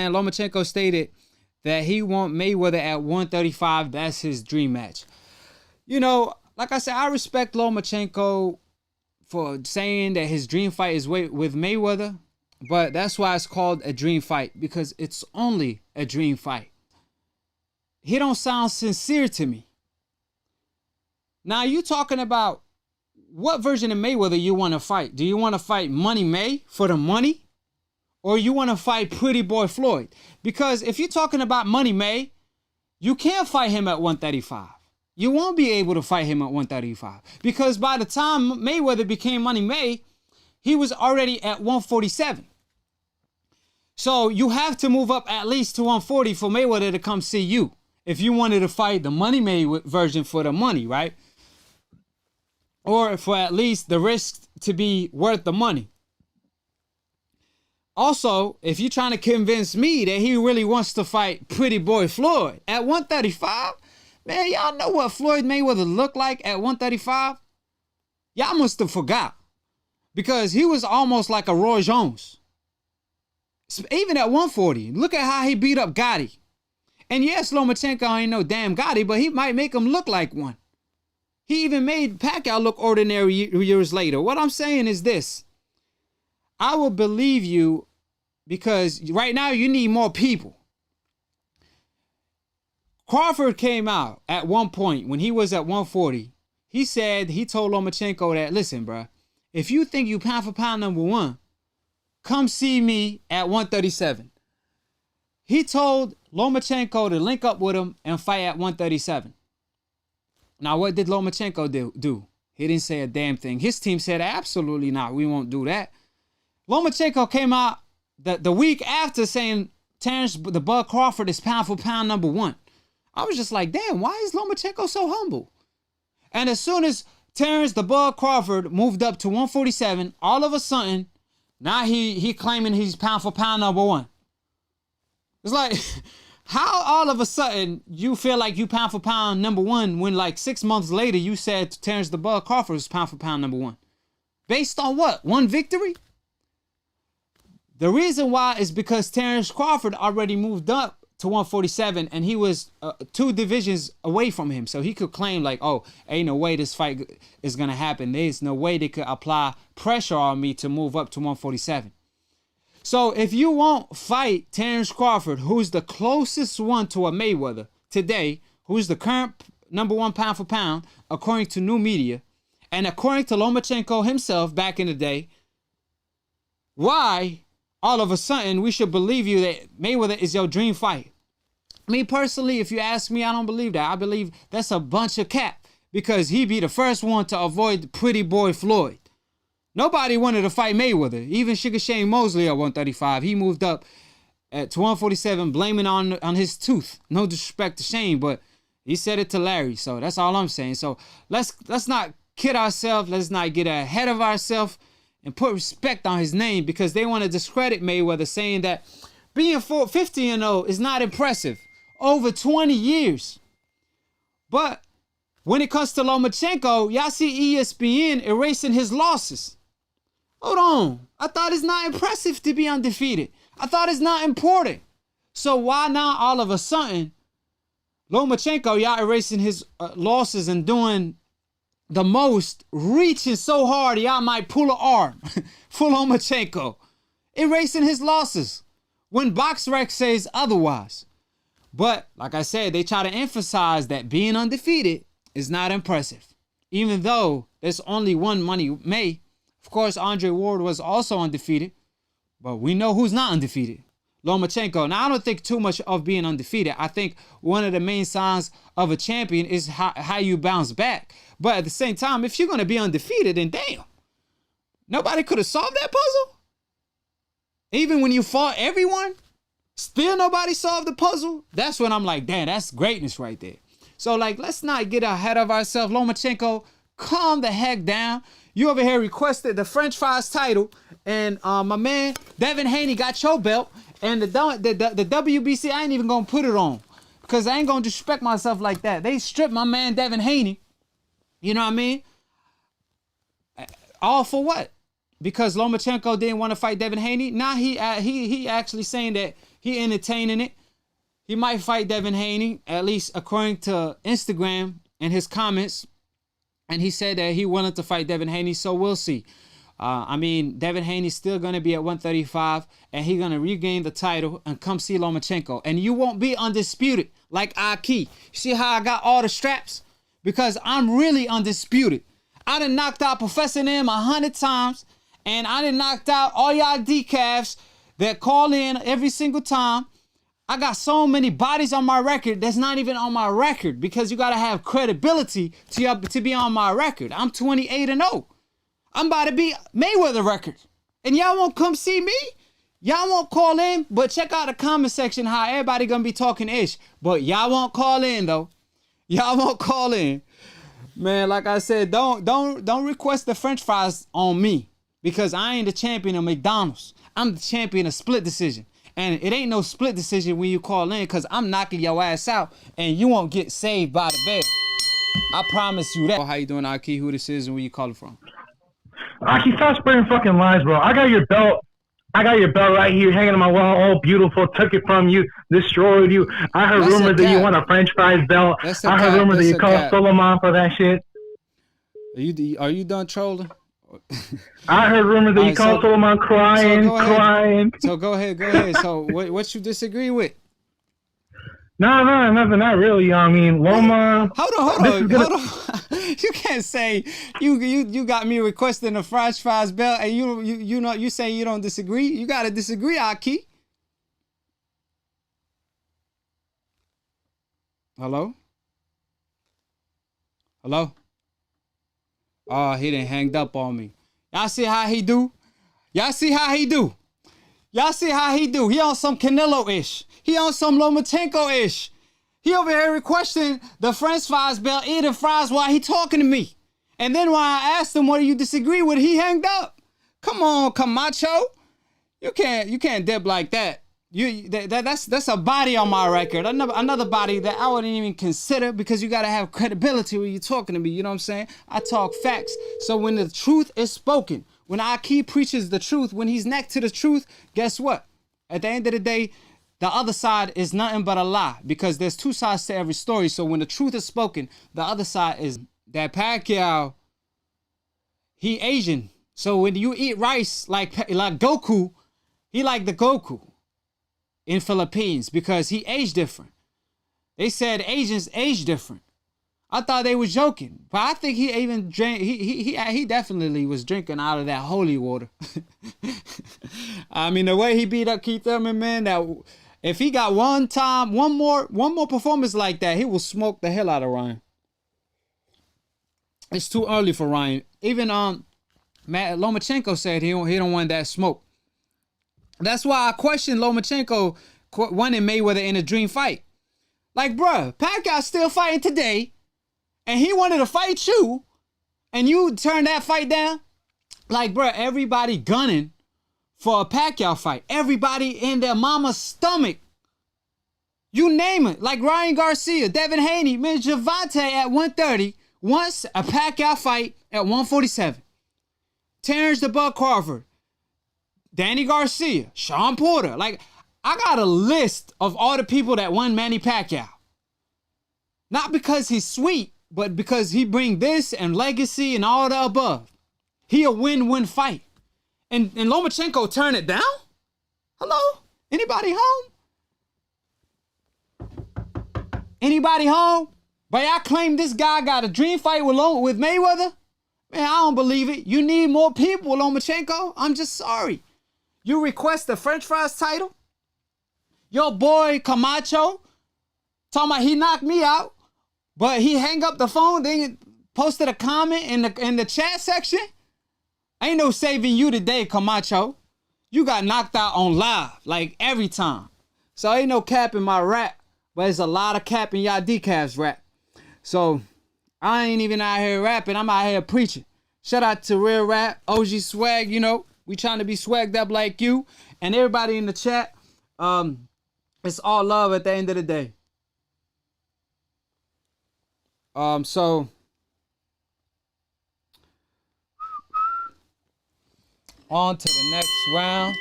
And Lomachenko stated that he want Mayweather at 135. That's his dream match. You know, like I said, I respect Lomachenko for saying that his dream fight is with Mayweather, but that's why it's called a dream fight, because it's only a dream fight. He don't sound sincere to me. Now, you talking about what version of Mayweather you want to fight? Do you want to fight Money May for the money? Or you want to fight Pretty Boy Floyd? Because if you're talking about Money May, you can't fight him at 135. You won't be able to fight him at 135. Because by the time Mayweather became Money May, he was already at 147. So you have to move up at least to 140 for Mayweather to come see you. If you wanted to fight the Money May version for the money, right? Or for at least the risk to be worth the money. Also, if you're trying to convince me that he really wants to fight Pretty Boy Floyd at 135, man, y'all know what Floyd Mayweather looked like at 135? Y'all must have forgot. Because he was almost like a Roy Jones. Even at 140, look at how he beat up Gotti. And yes, Lomachenko ain't no damn Gotti, but he might make him look like one. He even made Pacquiao look ordinary years later. What I'm saying is this. I will believe you because right now you need more people. Crawford came out at one point when he was at 140. He told Lomachenko that, listen, bro, if you think you pound for pound number one, come see me at 137. He told Lomachenko to link up with him and fight at 137. Now, what did Lomachenko do? He didn't say a damn thing. His team said, absolutely not. We won't do that. Lomachenko came out the week after saying Terrence the Bud Crawford is pound for pound number one. I was just like, damn, why is Lomachenko so humble? And as soon as Terrence the Bud Crawford moved up to 147, all of a sudden, now he claiming he's pound for pound number one. It's like, how all of a sudden you feel like you pound for pound number one when like 6 months later you said Terrence the Bud Crawford was pound for pound number one? Based on what? One victory? The reason why is because Terrence Crawford already moved up to 147 and he was 2 divisions away from him. So he could claim like, oh, ain't no way this fight is going to happen. There's no way they could apply pressure on me to move up to 147. So if you won't fight Terrence Crawford, who's the closest one to a Mayweather today, who's the current number one pound for pound, according to new media, and according to Lomachenko himself back in the day, why all of a sudden we should believe you that Mayweather is your dream fight? Me personally, if you ask me, I don't believe that. I believe that's a bunch of cap because he be the first one to avoid Pretty Boy Floyd. Nobody wanted to fight Mayweather. Even Sugar Shane Mosley at 135. He moved up to 147, blaming on his tooth. No disrespect to Shane, but he said it to Larry. So that's all I'm saying. So let's not kid ourselves. Let's not get ahead of ourselves and put respect on his name because they want to discredit Mayweather, saying that being 50-0 is not impressive. Over 20 years. But when it comes to Lomachenko, y'all see ESPN erasing his losses. Hold on. I thought it's not impressive to be undefeated. I thought it's not important. So why now all of a sudden, Lomachenko, y'all erasing his losses and doing the most, reaching so hard y'all might pull an arm for Lomachenko. Erasing his losses when BoxRec says otherwise. But like I said, they try to emphasize that being undefeated is not impressive. Even though there's only one Money May. Of course, Andre Ward was also undefeated. But we know who's not undefeated. Lomachenko. Now, I don't think too much of being undefeated. I think one of the main signs of a champion is how you bounce back. But at the same time, if you're going to be undefeated, then damn. Nobody could have solved that puzzle? Even when you fought everyone? Still nobody solved the puzzle? That's when I'm like, damn, that's greatness right there. So, like, let's not get ahead of ourselves. Lomachenko, calm the heck down. You over here requested the French fries title, and my man Devin Haney got your belt, and the WBC, I ain't even gonna put it on because I ain't gonna disrespect myself like that. They stripped my man Devin Haney. You know what I mean? All for what? Because Lomachenko didn't want to fight Devin Haney. Now he actually saying that He entertaining it. He might fight Devin Haney, at least according to Instagram and his comments. And he said that he wanted to fight Devin Haney, so we'll see. I mean, Devin Haney's still going to be at 135, and he's going to regain the title and come see Lomachenko. And you won't be undisputed like Akhi. You see how I got all the straps? Because I'm really undisputed. I done knocked out Professor M 100 times, and I done knocked out all y'all decafs that call in every single time. I got so many bodies on my record that's not even on my record, because you got to have credibility to be on my record. I'm 28-0. I'm about to be Mayweather record. And y'all won't come see me? Y'all won't call in? But check out the comment section how everybody gonna be talking ish. But y'all won't call in though. Y'all won't call in. Man, like I said, don't request the French fries on me, because I ain't the champion of McDonald's. I'm the champion of split decision. And it ain't no split decision when you call in, because I'm knocking your ass out and you won't get saved by the bell. I promise you that. How you doing, Akhi? Who this is and where you calling from? Akhi, stop spreading fucking lies, bro. I got your belt. I got your belt right here hanging on my wall, all beautiful. Took it from you, destroyed you. I heard rumors that you want a French fries belt. I heard rumors that you called Solomon for that shit. Are you done trolling? I heard rumors that you called Solomon crying. So go ahead. So what you disagree with? No, nothing, not really. I mean, Loma. Hold on. You can't say you got me requesting a French fries belt, and you say you don't disagree. You gotta disagree, Akhi. Hello. Oh, he done hanged up on me. Y'all see how he do? He on some Canelo-ish. He on some Lomachenko-ish. He over here requesting the French fries belt, eating fries while he talking to me. And then when I asked him what do you disagree with, he hanged up. Come on, Camacho. You can't dip like that. That's a body on my record. Another body that I wouldn't even consider, because you gotta have credibility when you're talking to me. You know what I'm saying? I talk facts. So when the truth is spoken, when Akhi preaches the truth, when he's next to the truth, guess what? At the end of the day, the other side is nothing but a lie, because there's two sides to every story. So when the truth is spoken, the other side is that Pacquiao, he Asian. So when you eat rice like Goku, he like the Goku in Philippines, because he aged different. They said Asians age different. I thought they was joking, but I think he even drank. He definitely was drinking out of that holy water. I mean, the way he beat up Keith Thurman, man, that if he got one more performance like that, he will smoke the hell out of Ryan. It's too early for Ryan. Even Lomachenko said he don't want that smoke. That's why I question Lomachenko winning Mayweather in a dream fight. Like, bruh, Pacquiao still fighting today, and he wanted to fight you, and you turned that fight down? Like, bruh, everybody gunning for a Pacquiao fight. Everybody in their mama's stomach. You name it. Like Ryan Garcia, Devin Haney, man, Javante at 130 wants a Pacquiao fight at 147. Terrence the Bug Crawford, Danny Garcia, Sean Porter. Like, I got a list of all the people that won Manny Pacquiao. Not because he's sweet, but because he bring this and legacy and all the above. He a win-win fight. And Lomachenko turn it down? Hello? Anybody home? Anybody home? But y'all claim this guy got a dream fight with Mayweather? Man, I don't believe it. You need more people, Lomachenko. I'm just sorry. You request the French fries title? Your boy Camacho talking about he knocked me out, but he hang up the phone, then posted a comment in the chat section? Ain't no saving you today, Camacho. You got knocked out on live, like every time. So ain't no cap in my rap, but there's a lot of cap in y'all decafs rap. So I ain't even out here rapping, I'm out here preaching. Shout out to Real Rap, OG Swag, you know. We trying to be swagged up like you. And everybody in the chat, it's all love at the end of the day. So on to the next round.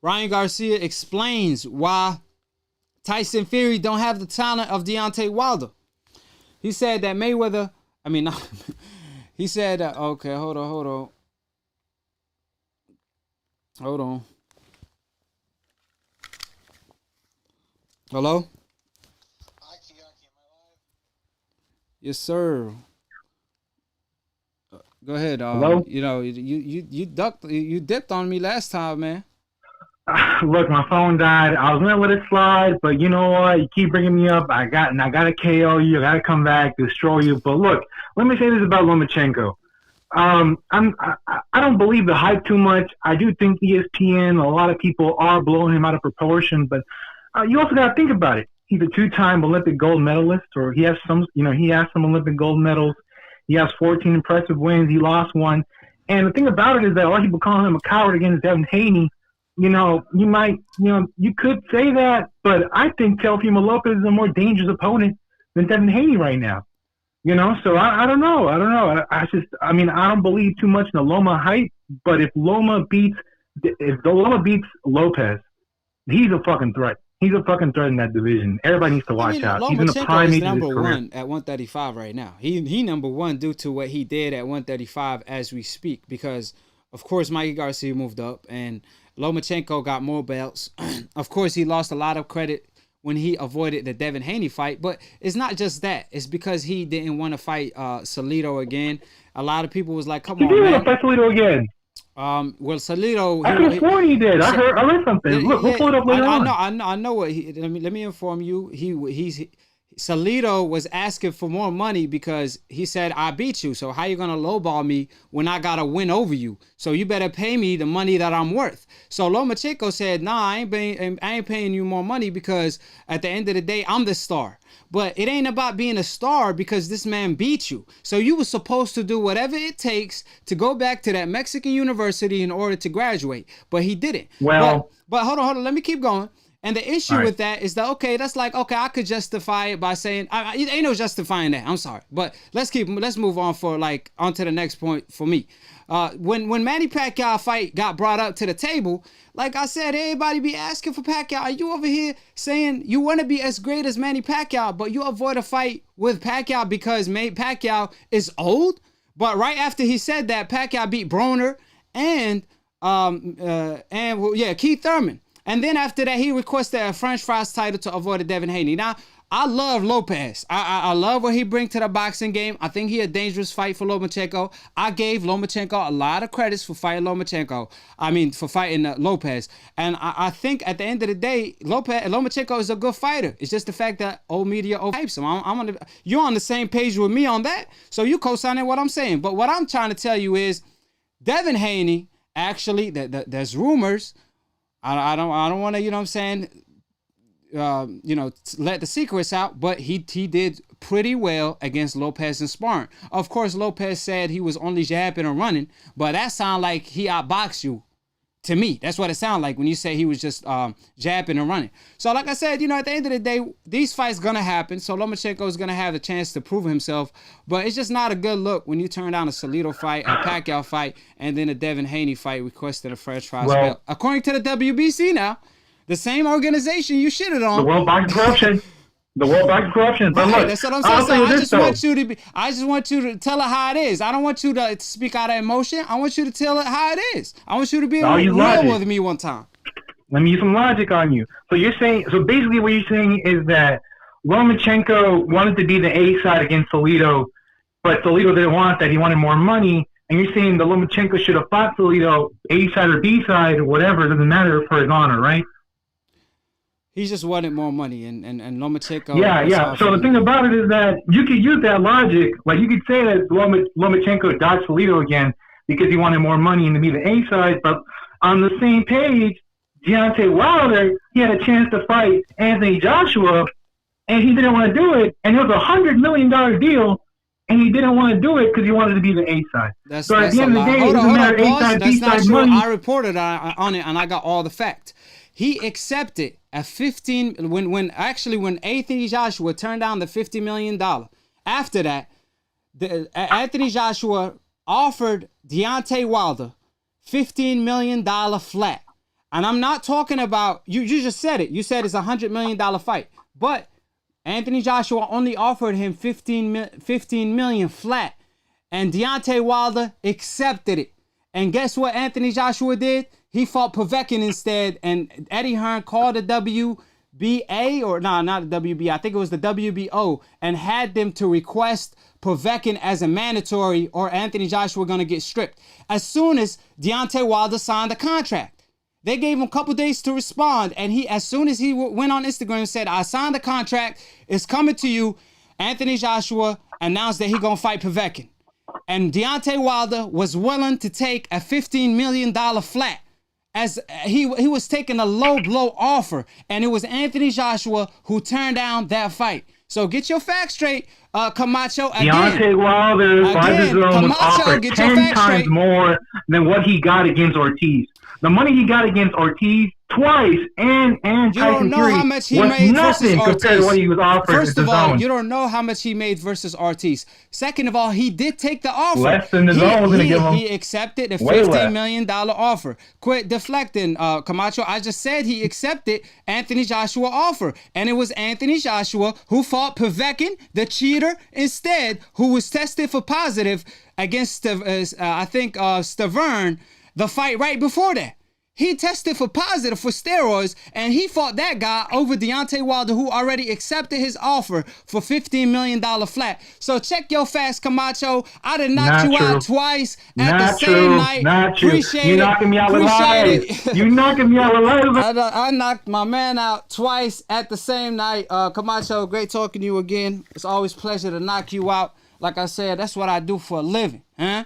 Ryan Garcia explains why Tyson Fury don't have the talent of Deontay Wilder. He said that Mayweather, he said, okay, hold on. Hello? Akhi, am I live? Yes, sir. Go ahead. Hello? You dipped on me last time, man. Look, my phone died. I was gonna let it slide, but you know what? You keep bringing me up. I gotta KO you. I gotta come back, destroy you. But look, let me say this about Lomachenko. I don't believe the hype too much. I do think ESPN, a lot of people are blowing him out of proportion, but you also gotta think about it. He's a two-time Olympic gold medalist, or he has some Olympic gold medals. He has 14 impressive wins. He lost one, and the thing about it is that a lot of people calling him a coward against Devin Haney. You could say that, but I think Teofimo Lopez is a more dangerous opponent than Devin Haney right now. So I don't know. I don't believe too much in the Loma hype, but if Loma beats Lopez, he's a fucking threat. He's a fucking threat in that division. Everybody needs to watch out. He's in the prime age of his career. Number one at 135 right now. He number one due to what he did at 135 as we speak, because of course Mikey Garcia moved up and Lomachenko got more belts. Of course, he lost a lot of credit when he avoided the Devin Haney fight, but it's not just that. It's because he didn't want to fight Salido again. A lot of people was like, "Come on, man." He did want to fight Salido again. Well, Salido. I could have sworn he did. I read something. Look, we'll pull it up later on. I know what he. Let me inform you. Salido was asking for more money because he said, I beat you. So how you going to lowball me when I got to win over you? So you better pay me the money that I'm worth. So Lomachenko said, nah, I ain't paying you more money because at the end of the day, I'm the star. But it ain't about being a star because this man beat you. So you were supposed to do whatever it takes to go back to that Mexican university in order to graduate. But he didn't. Well, but hold on. Let me keep going. And the issue with that is that, I could justify it by saying, it ain't no justifying that. I'm sorry. But let's move on on to the next point for me. When Manny Pacquiao fight got brought up to the table, like I said, everybody be asking for Pacquiao. Are you over here saying you want to be as great as Manny Pacquiao, but you avoid a fight with Pacquiao because Pacquiao is old? But right after he said that, Pacquiao beat Broner and Keith Thurman. And then after that, he requested a French fries title to avoid a Devin Haney. Now, I love Lopez. I love what he brings to the boxing game. I think he a dangerous fight for Lomachenko. I gave Lomachenko a lot of credits for fighting for fighting Lopez. And I think at the end of the day, Lomachenko is a good fighter. It's just the fact that old media overhypes him. You're on the same page with me on that, so you co-signing what I'm saying. But what I'm trying to tell you is, Devin Haney, actually, there's rumors. I don't want to, let the secrets out, but he did pretty well against Lopez in sparring. Of course, Lopez said he was only jabbing and running, but that sounded like he outboxed you. To me, that's what it sounded like when you say he was just jabbing and running. So like I said, at the end of the day, these fights going to happen. So Lomachenko is going to have a chance to prove himself. But it's just not a good look when you turn down a Salido fight, a Pacquiao fight, and then a Devin Haney fight requesting a French fries belt. According to the WBC now, the same organization you shitted on. The World Boxing Corruption. The World Boxing Corruption. But look, that's what I'm saying. I just want you to tell it how it is. I don't want you to speak out of emotion. I want you to tell it how it is. I want you to be real with me one time. Let me use some logic on you. So basically what you're saying is that Lomachenko wanted to be the A side against Salido, but Salido didn't want that. He wanted more money. And you're saying that Lomachenko should have fought Salido, A side or B side or whatever. It doesn't matter for his honor, right? He just wanted more money, and Lomachenko. Yeah. So the thing about it is that you could use that logic. Like you could say that Lomachenko dodged Salido again because he wanted more money and to be the A side. But on the same page, Deontay Wilder, he had a chance to fight Anthony Joshua, and he didn't want to do it. And it was a $100 million deal, and he didn't want to do it because he wanted to be the A side. So at the end of the day, it doesn't matter A side, B side money. I reported on it, and I got all the facts. He accepted a 15 when Anthony Joshua turned down the $50 million. After that, Anthony Joshua offered Deontay Wilder $15 million flat. And I'm not talking about, you just said it. You said it's a $100 million fight. But Anthony Joshua only offered him $15 million flat. And Deontay Wilder accepted it. And guess what Anthony Joshua did? He fought Povetkin instead. And Eddie Hearn called the WBA, or no, not the WBA, I think it was the WBO, and had them to request Povetkin as a mandatory, or Anthony Joshua going to get stripped. As soon as Deontay Wilder signed the contract, they gave him a couple days to respond, and as soon as he went on Instagram and said, I signed the contract, it's coming to you, Anthony Joshua announced that he going to fight Povetkin. And Deontay Wilder was willing to take a $15 million flat, as he was taking a low blow offer, and it was Anthony Joshua who turned down that fight. So get your facts straight, Camacho. Deontay Wilder's fight was offered 10 times more than what he got against Ortiz. The money he got against Ortiz twice and Tyson Fury was nothing compared to what he was offered. First of all, you don't know how much he made versus Ortiz. Second of all, he did take the offer. Less than the zone was going to give him. He accepted a $15 million offer. Quit deflecting, Camacho. I just said he accepted Anthony Joshua offer. And it was Anthony Joshua who fought Povetkin, the cheater, instead, who was tested for positive against, Stavern, the fight right before that. He tested for positive for steroids, and he fought that guy over Deontay Wilder, who already accepted his offer for $15 million flat. So check your facts, Camacho. I done knocked you out twice at the same night. Not true. Appreciate You're it. knocking me out alive. You're knocking me out alive. I knocked my man out twice at the same night. Camacho, great talking to you again. It's always a pleasure to knock you out. Like I said, that's what I do for a living. Huh?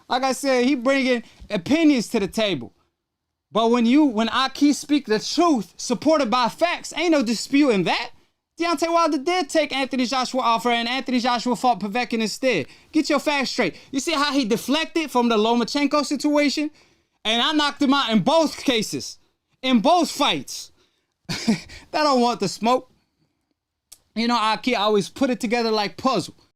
Like I said, he bringing opinions to the table. But when Akhi speak the truth, supported by facts, ain't no disputing that. Deontay Wilder did take Anthony Joshua offer, and Anthony Joshua fought Povetkin instead. Get your facts straight. You see how he deflected from the Lomachenko situation? And I knocked him out in both cases. In both fights. That don't want the smoke. You know, Akhi, I always put it together like puzzle.